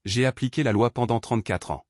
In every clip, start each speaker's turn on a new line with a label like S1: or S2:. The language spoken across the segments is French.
S1: j'ai appliqué la loi pendant 34 ans.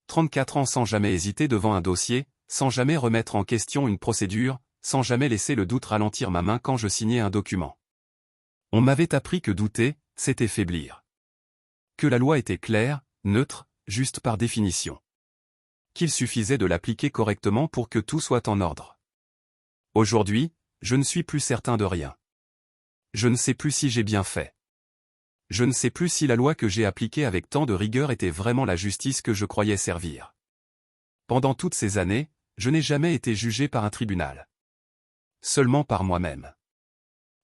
S1: 34 ans sans jamais hésiter devant un dossier, sans jamais remettre en question une procédure, sans jamais laisser le doute ralentir ma main quand je signais un document. On m'avait appris que douter, c'était faiblir. Que la loi était claire, neutre, juste par définition. Qu'il suffisait de l'appliquer correctement pour que tout soit en ordre. Aujourd'hui, je ne suis plus certain de rien. Je ne sais plus si j'ai bien fait. Je ne sais plus si la loi que j'ai appliquée avec tant de rigueur était vraiment la justice que je croyais servir. Pendant toutes ces années, je n'ai jamais été jugé par un tribunal. Seulement par moi-même.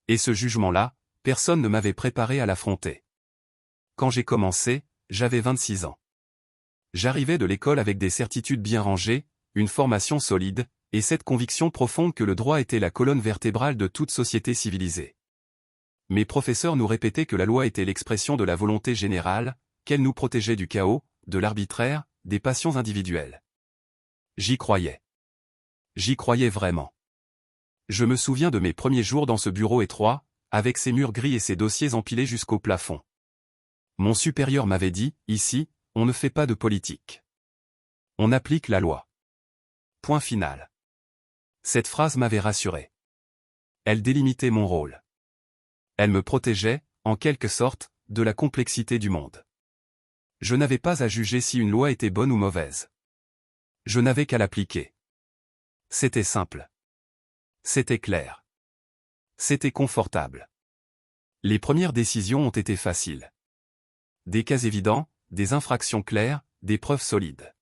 S1: Et ce jugement-là, personne ne m'avait préparé à l'affronter. Quand j'ai commencé, j'avais 26 ans. J'arrivais de l'école avec des certitudes bien rangées, une formation solide, et cette conviction profonde que le droit était la colonne vertébrale de toute société civilisée. Mes professeurs nous répétaient que la loi était l'expression de la volonté générale, qu'elle nous protégeait du chaos, de l'arbitraire, des passions individuelles. J'y croyais. J'y croyais vraiment. Je me souviens de mes premiers jours dans ce bureau étroit, avec ses murs gris et ses dossiers empilés jusqu'au plafond. Mon supérieur m'avait dit, ici, on ne fait pas de politique. On applique la loi. Point final. Cette phrase m'avait rassuré. Elle délimitait mon rôle. Elle me protégeait, en quelque sorte, de la complexité du monde. Je n'avais pas à juger si une loi était bonne ou mauvaise. Je n'avais qu'à l'appliquer. C'était simple. C'était clair. C'était confortable. Les premières décisions ont été faciles. Des cas évidents, des infractions claires, des preuves solides.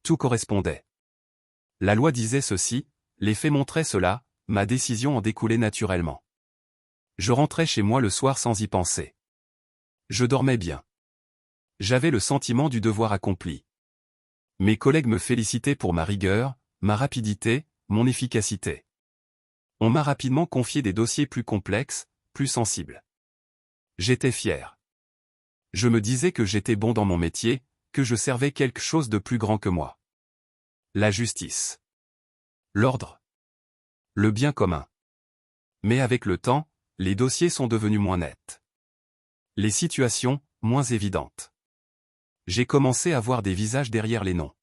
S1: Tout correspondait. La loi disait ceci, les faits montraient cela, ma décision en découlait naturellement. Je rentrais chez moi le soir sans y penser. Je dormais bien. J'avais le sentiment du devoir accompli. Mes collègues me félicitaient pour ma rigueur, ma rapidité, mon efficacité. On m'a rapidement confié des dossiers plus complexes, plus sensibles. J'étais fier. Je me disais que j'étais bon dans mon métier, que je servais quelque chose de plus grand que moi. La justice. L'ordre. Le bien commun. Mais avec le temps, les dossiers sont devenus moins nets. Les situations, moins évidentes. J'ai commencé à voir des visages derrière les noms.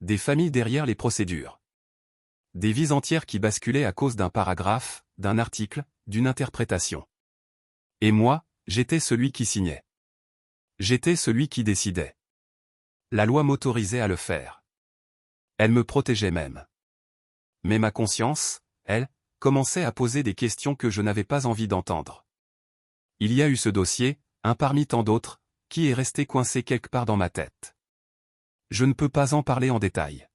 S1: Des familles derrière les procédures. Des vies entières qui basculaient à cause d'un paragraphe, d'un article, d'une interprétation. Et moi, j'étais celui qui signait. J'étais celui qui décidait. La loi m'autorisait à le faire. Elle me protégeait même. Mais ma conscience, elle, commençait à poser des questions que je n'avais pas envie d'entendre. Il y a eu ce dossier, un parmi tant d'autres, qui est resté coincé quelque part dans ma tête. Je ne peux pas en parler en détail.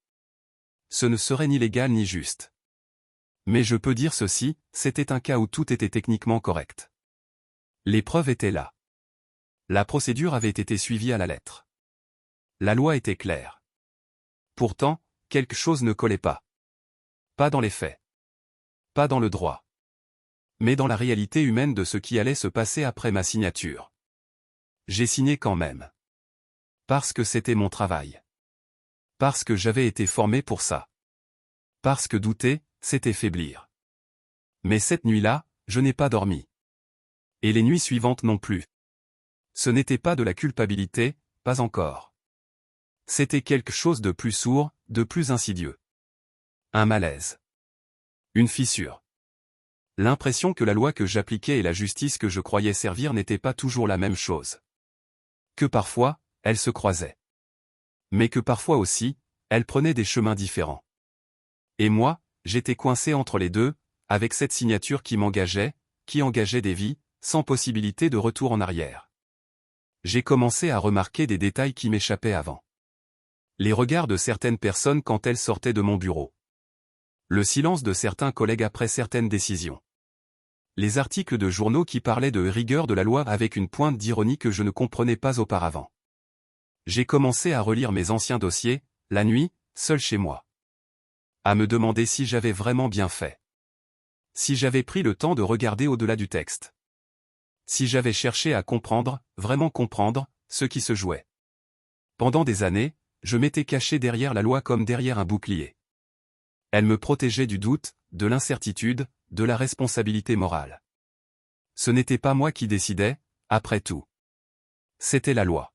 S1: Ce ne serait ni légal ni juste. Mais je peux dire ceci, c'était un cas où tout était techniquement correct. Les preuves étaient là. La procédure avait été suivie à la lettre. La loi était claire. Pourtant, quelque chose ne collait pas. Pas dans les faits. Pas dans le droit. Mais dans la réalité humaine de ce qui allait se passer après ma signature. J'ai signé quand même. Parce que c'était mon travail. Parce que j'avais été formé pour ça. Parce que douter, c'était faiblir. Mais cette nuit-là, je n'ai pas dormi. Et les nuits suivantes non plus. Ce n'était pas de la culpabilité, pas encore. C'était quelque chose de plus sourd, de plus insidieux. Un malaise. Une fissure. L'impression que la loi que j'appliquais et la justice que je croyais servir n'étaient pas toujours la même chose. Que parfois, elles se croisaient. Mais que parfois aussi, elles prenaient des chemins différents. Et moi, j'étais coincé entre les deux, avec cette signature qui m'engageait, qui engageait des vies, sans possibilité de retour en arrière. J'ai commencé à remarquer des détails qui m'échappaient avant. Les regards de certaines personnes quand elles sortaient de mon bureau. Le silence de certains collègues après certaines décisions. Les articles de journaux qui parlaient de rigueur de la loi avec une pointe d'ironie que je ne comprenais pas auparavant. J'ai commencé à relire mes anciens dossiers, la nuit, seul chez moi. À me demander si j'avais vraiment bien fait. Si j'avais pris le temps de regarder au-delà du texte. Si j'avais cherché à comprendre, vraiment comprendre, ce qui se jouait. Pendant des années, je m'étais caché derrière la loi comme derrière un bouclier. Elle me protégeait du doute, de l'incertitude, de la responsabilité morale. Ce n'était pas moi qui décidais, après tout. C'était la loi.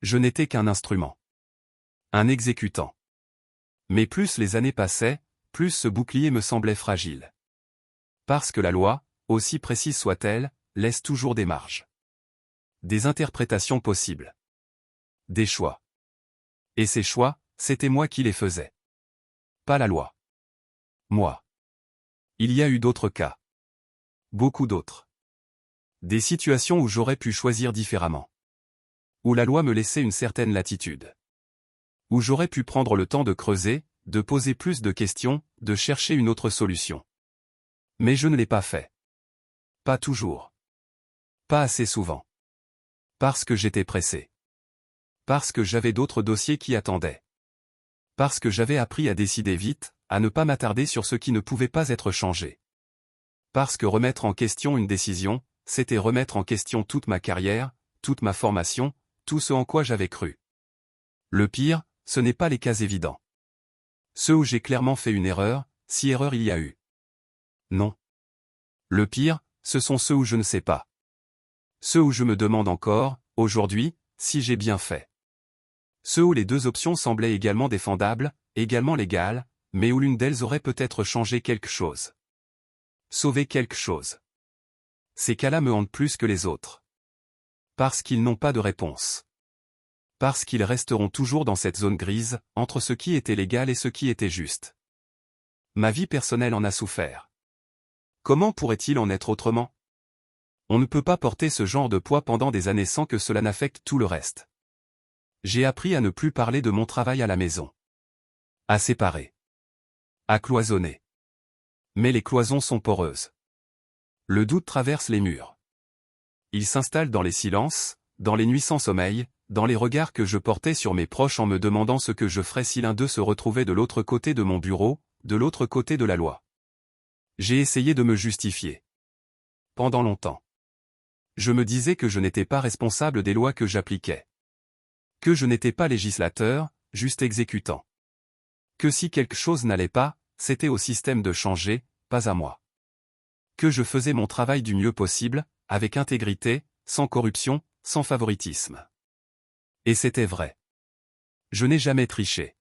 S1: Je n'étais qu'un instrument. Un exécutant. Mais plus les années passaient, plus ce bouclier me semblait fragile. Parce que la loi, aussi précise soit-elle, laisse toujours des marges. Des interprétations possibles. Des choix. Et ces choix, c'était moi qui les faisais. Pas la loi. Moi. Il y a eu d'autres cas. Beaucoup d'autres. Des situations où j'aurais pu choisir différemment. Où la loi me laissait une certaine latitude. Où j'aurais pu prendre le temps de creuser, de poser plus de questions, de chercher une autre solution. Mais je ne l'ai pas fait. Pas toujours. Pas assez souvent. Parce que j'étais pressé. Parce que j'avais d'autres dossiers qui attendaient. Parce que j'avais appris à décider vite, à ne pas m'attarder sur ce qui ne pouvait pas être changé. Parce que remettre en question une décision, c'était remettre en question toute ma carrière, toute ma formation, tout ce en quoi j'avais cru. Le pire, ce n'est pas les cas évidents. Ceux où j'ai clairement fait une erreur, si erreur il y a eu. Non. Le pire, ce sont ceux où je ne sais pas. Ceux où je me demande encore, aujourd'hui, si j'ai bien fait. Ceux où les deux options semblaient également défendables, également légales, mais où l'une d'elles aurait peut-être changé quelque chose. Sauvé quelque chose. Ces cas-là me hantent plus que les autres. Parce qu'ils n'ont pas de réponse. Parce qu'ils resteront toujours dans cette zone grise, entre ce qui était légal et ce qui était juste. Ma vie personnelle en a souffert. Comment pourrait-il en être autrement? On ne peut pas porter ce genre de poids pendant des années sans que cela n'affecte tout le reste. J'ai appris à ne plus parler de mon travail à la maison. À séparer. À cloisonner. Mais les cloisons sont poreuses. Le doute traverse les murs. Il s'installe dans les silences, dans les nuits sans sommeil, dans les regards que je portais sur mes proches en me demandant ce que je ferais si l'un d'eux se retrouvait de l'autre côté de mon bureau, de l'autre côté de la loi. J'ai essayé de me justifier. Pendant longtemps. Je me disais que je n'étais pas responsable des lois que j'appliquais. Que je n'étais pas législateur, juste exécutant. Que si quelque chose n'allait pas, c'était au système de changer, pas à moi. Que je faisais mon travail du mieux possible, avec intégrité, sans corruption, sans favoritisme. Et c'était vrai. Je n'ai jamais triché.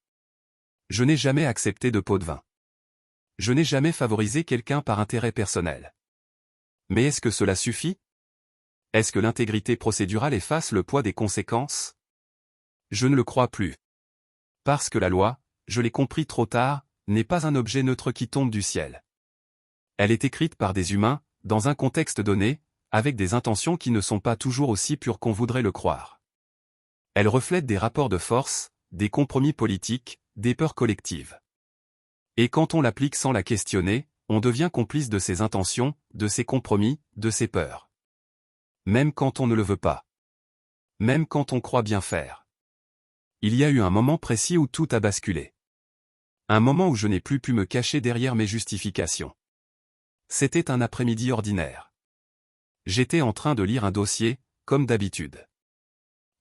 S1: Je n'ai jamais accepté de pot de vin. Je n'ai jamais favorisé quelqu'un par intérêt personnel. Mais est-ce que cela suffit? Est-ce que l'intégrité procédurale efface le poids des conséquences? Je ne le crois plus. Parce que la loi, je l'ai compris trop tard, n'est pas un objet neutre qui tombe du ciel. Elle est écrite par des humains, dans un contexte donné, avec des intentions qui ne sont pas toujours aussi pures qu'on voudrait le croire. Elle reflète des rapports de force, des compromis politiques, des peurs collectives. Et quand on l'applique sans la questionner, on devient complice de ses intentions, de ses compromis, de ses peurs. Même quand on ne le veut pas. Même quand on croit bien faire. Il y a eu un moment précis où tout a basculé. Un moment où je n'ai plus pu me cacher derrière mes justifications. C'était un après-midi ordinaire. J'étais en train de lire un dossier, comme d'habitude.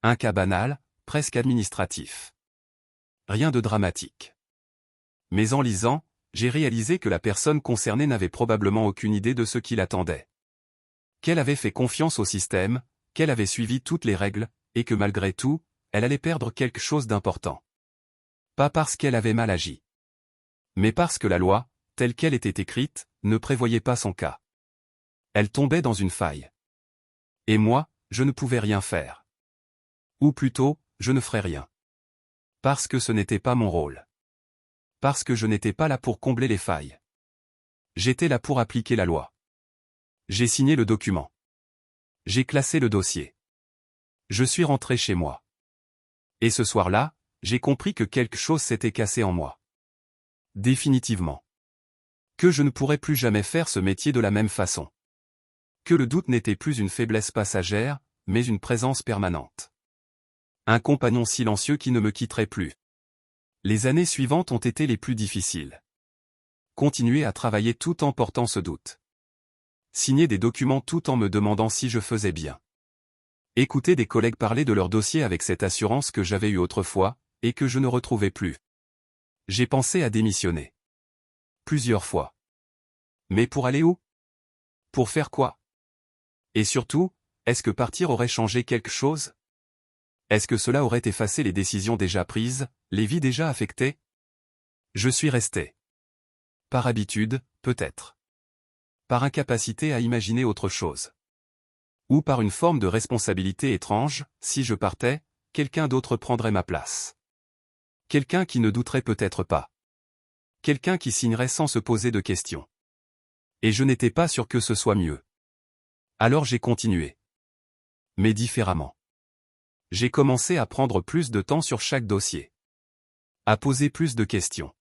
S1: Un cas banal, presque administratif. Rien de dramatique. Mais en lisant, j'ai réalisé que la personne concernée n'avait probablement aucune idée de ce qui l'attendait. Qu'elle avait fait confiance au système, qu'elle avait suivi toutes les règles, et que malgré tout, elle allait perdre quelque chose d'important. Pas parce qu'elle avait mal agi. Mais parce que la loi, telle qu'elle était écrite, ne prévoyait pas son cas. Elle tombait dans une faille. Et moi, je ne pouvais rien faire. Ou plutôt, je ne ferais rien. Parce que ce n'était pas mon rôle. Parce que je n'étais pas là pour combler les failles. J'étais là pour appliquer la loi. J'ai signé le document. J'ai classé le dossier. Je suis rentré chez moi. Et ce soir-là, j'ai compris que quelque chose s'était cassé en moi. Définitivement. Que je ne pourrais plus jamais faire ce métier de la même façon. Que le doute n'était plus une faiblesse passagère, mais une présence permanente. Un compagnon silencieux qui ne me quitterait plus. Les années suivantes ont été les plus difficiles. Continuer à travailler tout en portant ce doute. Signer des documents tout en me demandant si je faisais bien. Écouter des collègues parler de leur dossier avec cette assurance que j'avais eue autrefois, et que je ne retrouvais plus. J'ai pensé à démissionner. Plusieurs fois. Mais pour aller où? Pour faire quoi? Et surtout, est-ce que partir aurait changé quelque chose? Est-ce que cela aurait effacé les décisions déjà prises, les vies déjà affectées? Je suis resté. Par habitude, peut-être. Par incapacité à imaginer autre chose. Ou par une forme de responsabilité étrange, si je partais, quelqu'un d'autre prendrait ma place. Quelqu'un qui ne douterait peut-être pas. Quelqu'un qui signerait sans se poser de questions. Et je n'étais pas sûr que ce soit mieux. Alors j'ai continué. Mais différemment. J'ai commencé à prendre plus de temps sur chaque dossier. À poser plus de questions.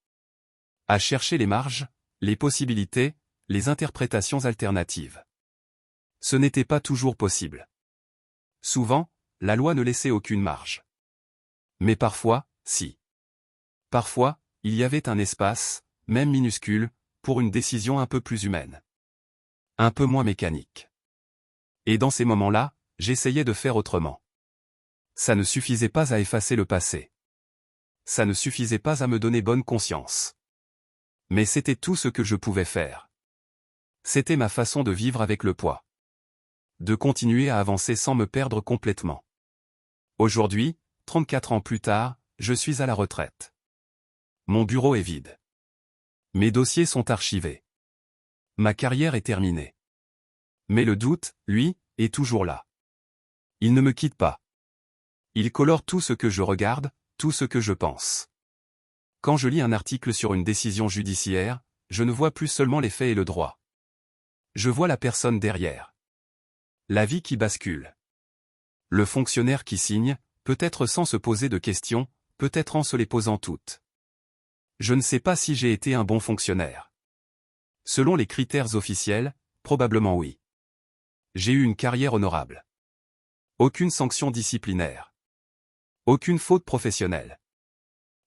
S1: À chercher les marges, les possibilités, les interprétations alternatives. Ce n'était pas toujours possible. Souvent, la loi ne laissait aucune marge. Mais parfois, si. Parfois, il y avait un espace, même minuscule, pour une décision un peu plus humaine. Un peu moins mécanique. Et dans ces moments-là, j'essayais de faire autrement. Ça ne suffisait pas à effacer le passé. Ça ne suffisait pas à me donner bonne conscience. Mais c'était tout ce que je pouvais faire. C'était ma façon de vivre avec le poids. De continuer à avancer sans me perdre complètement. Aujourd'hui, 34 ans plus tard, je suis à la retraite. Mon bureau est vide. Mes dossiers sont archivés. Ma carrière est terminée. Mais le doute, lui, est toujours là. Il ne me quitte pas. Il colore tout ce que je regarde, tout ce que je pense. Quand je lis un article sur une décision judiciaire, je ne vois plus seulement les faits et le droit. Je vois la personne derrière. La vie qui bascule. Le fonctionnaire qui signe, peut-être sans se poser de questions, peut-être en se les posant toutes. Je ne sais pas si j'ai été un bon fonctionnaire. Selon les critères officiels, probablement oui. J'ai eu une carrière honorable. Aucune sanction disciplinaire. Aucune faute professionnelle.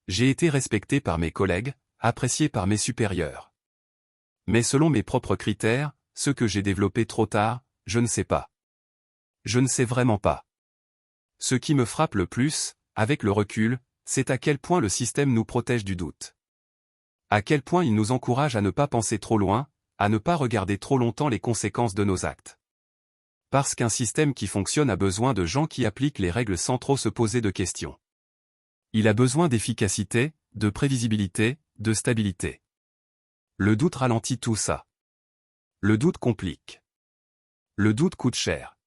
S1: J'ai été respecté par mes collègues, apprécié par mes supérieurs. Mais selon mes propres critères, ceux que j'ai développés trop tard, je ne sais pas. Je ne sais vraiment pas. Ce qui me frappe le plus, avec le recul, c'est à quel point le système nous protège du doute. À quel point il nous encourage à ne pas penser trop loin, à ne pas regarder trop longtemps les conséquences de nos actes. Parce qu'un système qui fonctionne a besoin de gens qui appliquent les règles sans trop se poser de questions. Il a besoin d'efficacité, de prévisibilité, de stabilité. Le doute ralentit tout ça. Le doute complique. Le doute coûte cher.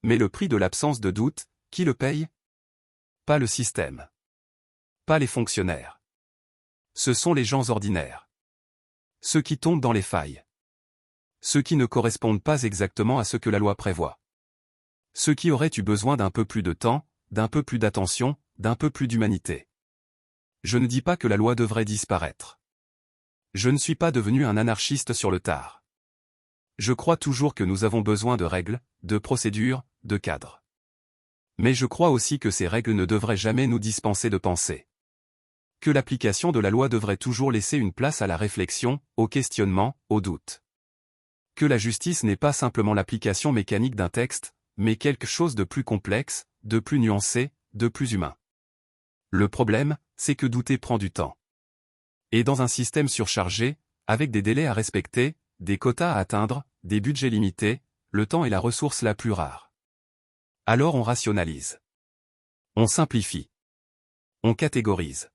S1: Mais le prix de l'absence de doute, qui le paye? Pas le système. Pas les fonctionnaires. Ce sont les gens ordinaires. Ceux qui tombent dans les failles. Ceux qui ne correspondent pas exactement à ce que la loi prévoit. Ceux qui auraient eu besoin d'un peu plus de temps, d'un peu plus d'attention, d'un peu plus d'humanité. Je ne dis pas que la loi devrait disparaître. Je ne suis pas devenu un anarchiste sur le tard. Je crois toujours que nous avons besoin de règles, de procédures, de cadres. Mais je crois aussi que ces règles ne devraient jamais nous dispenser de penser. Que l'application de la loi devrait toujours laisser une place à la réflexion, au questionnement, au doute. Que la justice n'est pas simplement l'application mécanique d'un texte, mais quelque chose de plus complexe, de plus nuancé, de plus humain. Le problème, c'est que douter prend du temps. Et dans un système surchargé, avec des délais à respecter, des quotas à atteindre, des budgets limités, le temps est la ressource la plus rare. Alors on rationalise. On simplifie. On catégorise.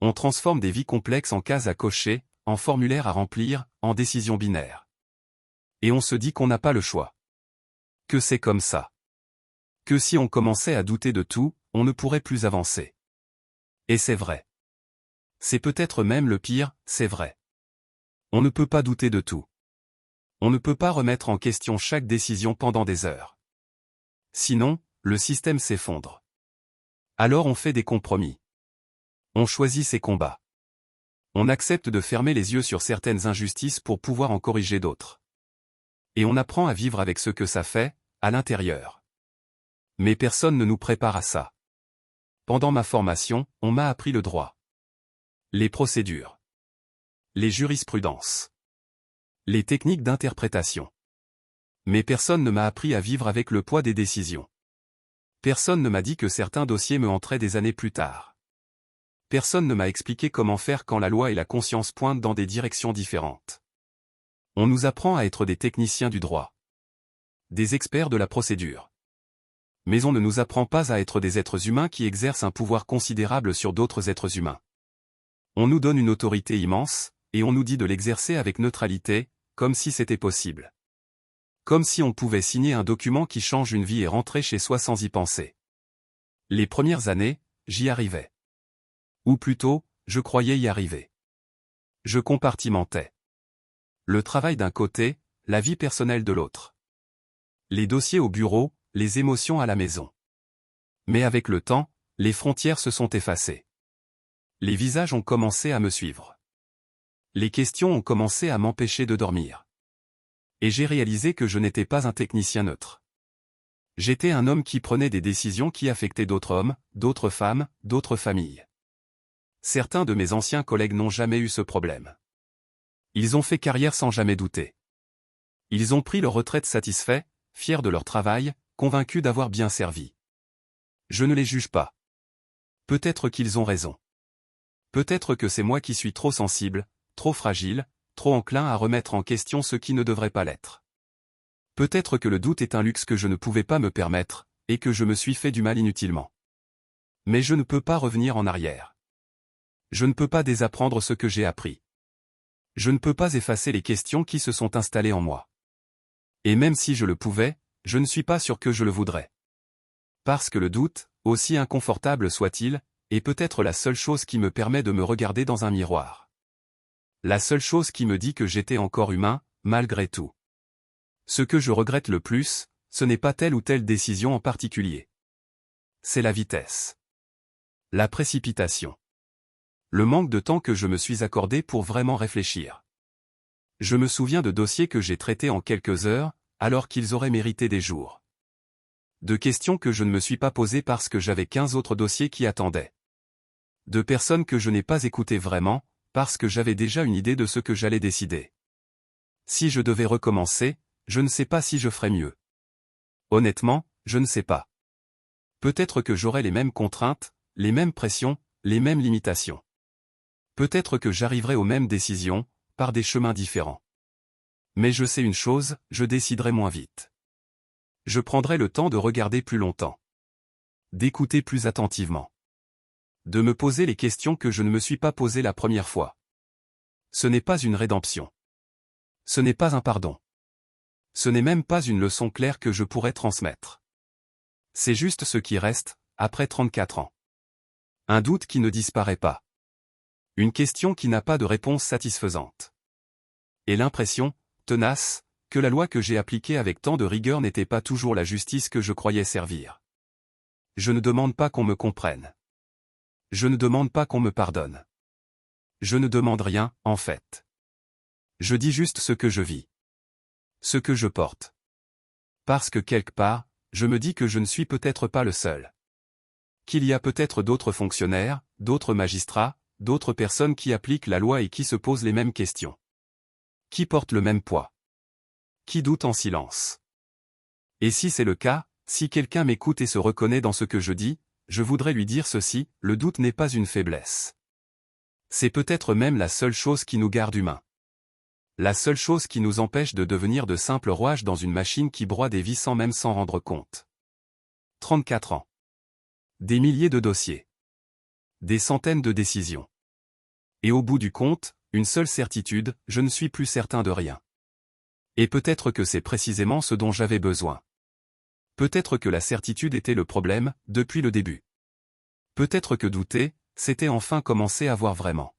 S1: On transforme des vies complexes en cases à cocher, en formulaires à remplir, en décisions binaires. Et on se dit qu'on n'a pas le choix. Que c'est comme ça. Que si on commençait à douter de tout, on ne pourrait plus avancer. Et c'est vrai. C'est peut-être même le pire, c'est vrai. On ne peut pas douter de tout. On ne peut pas remettre en question chaque décision pendant des heures. Sinon, le système s'effondre. Alors on fait des compromis. On choisit ses combats. On accepte de fermer les yeux sur certaines injustices pour pouvoir en corriger d'autres. Et on apprend à vivre avec ce que ça fait, à l'intérieur. Mais personne ne nous prépare à ça. Pendant ma formation, on m'a appris le droit. Les procédures. Les jurisprudences. Les techniques d'interprétation. Mais personne ne m'a appris à vivre avec le poids des décisions. Personne ne m'a dit que certains dossiers me hanteraient des années plus tard. Personne ne m'a expliqué comment faire quand la loi et la conscience pointent dans des directions différentes. On nous apprend à être des techniciens du droit. des experts de la procédure. Mais on ne nous apprend pas à être des êtres humains qui exercent un pouvoir considérable sur d'autres êtres humains. On nous donne une autorité immense, et on nous dit de l'exercer avec neutralité, comme si c'était possible. Comme si on pouvait signer un document qui change une vie et rentrer chez soi sans y penser. Les premières années, j'y arrivais. Ou plutôt, je croyais y arriver. Je compartimentais. Le travail d'un côté, la vie personnelle de l'autre. Les dossiers au bureau, les émotions à la maison. Mais avec le temps, les frontières se sont effacées. Les visages ont commencé à me suivre. Les questions ont commencé à m'empêcher de dormir. Et j'ai réalisé que je n'étais pas un technicien neutre. J'étais un homme qui prenait des décisions qui affectaient d'autres hommes, d'autres femmes, d'autres familles. Certains de mes anciens collègues n'ont jamais eu ce problème. Ils ont fait carrière sans jamais douter. Ils ont pris leur retraite satisfaits, fiers de leur travail, convaincus d'avoir bien servi. Je ne les juge pas. Peut-être qu'ils ont raison. Peut-être que c'est moi qui suis trop sensible, trop fragile, trop enclin à remettre en question ce qui ne devrait pas l'être. Peut-être que le doute est un luxe que je ne pouvais pas me permettre, et que je me suis fait du mal inutilement. Mais je ne peux pas revenir en arrière. Je ne peux pas désapprendre ce que j'ai appris. Je ne peux pas effacer les questions qui se sont installées en moi. Et même si je le pouvais, je ne suis pas sûr que je le voudrais. Parce que le doute, aussi inconfortable soit-il, est peut-être la seule chose qui me permet de me regarder dans un miroir. La seule chose qui me dit que j'étais encore humain, malgré tout. Ce que je regrette le plus, ce n'est pas telle ou telle décision en particulier. C'est la vitesse. La précipitation. Le manque de temps que je me suis accordé pour vraiment réfléchir. Je me souviens de dossiers que j'ai traités en quelques heures, alors qu'ils auraient mérité des jours. De questions que je ne me suis pas posées parce que j'avais 15 autres dossiers qui attendaient. De personnes que je n'ai pas écoutées vraiment, parce que j'avais déjà une idée de ce que j'allais décider. Si je devais recommencer, je ne sais pas si je ferais mieux. Honnêtement, je ne sais pas. Peut-être que j'aurais les mêmes contraintes, les mêmes pressions, les mêmes limitations. Peut-être que j'arriverai aux mêmes décisions, par des chemins différents. Mais je sais une chose, je déciderai moins vite. Je prendrai le temps de regarder plus longtemps. D'écouter plus attentivement. De me poser les questions que je ne me suis pas posées la première fois. Ce n'est pas une rédemption. Ce n'est pas un pardon. Ce n'est même pas une leçon claire que je pourrais transmettre. C'est juste ce qui reste, après 34 ans. Un doute qui ne disparaît pas. Une question qui n'a pas de réponse satisfaisante. Et l'impression, tenace, que la loi que j'ai appliquée avec tant de rigueur n'était pas toujours la justice que je croyais servir. Je ne demande pas qu'on me comprenne. Je ne demande pas qu'on me pardonne. Je ne demande rien, en fait. Je dis juste ce que je vis. Ce que je porte. Parce que quelque part, je me dis que je ne suis peut-être pas le seul. Qu'il y a peut-être d'autres fonctionnaires, d'autres magistrats, d'autres personnes qui appliquent la loi et qui se posent les mêmes questions. Qui portent le même poids. Qui doutent en silence. Et si c'est le cas, si quelqu'un m'écoute et se reconnaît dans ce que je dis, je voudrais lui dire ceci, le doute n'est pas une faiblesse. C'est peut-être même la seule chose qui nous garde humains. La seule chose qui nous empêche de devenir de simples rouages dans une machine qui broie des vies sans même s'en rendre compte. 34 ans. Des milliers de dossiers. Des centaines de décisions. Et au bout du compte, une seule certitude, je ne suis plus certain de rien. Et peut-être que c'est précisément ce dont j'avais besoin. Peut-être que la certitude était le problème, depuis le début. Peut-être que douter, c'était enfin commencer à voir vraiment.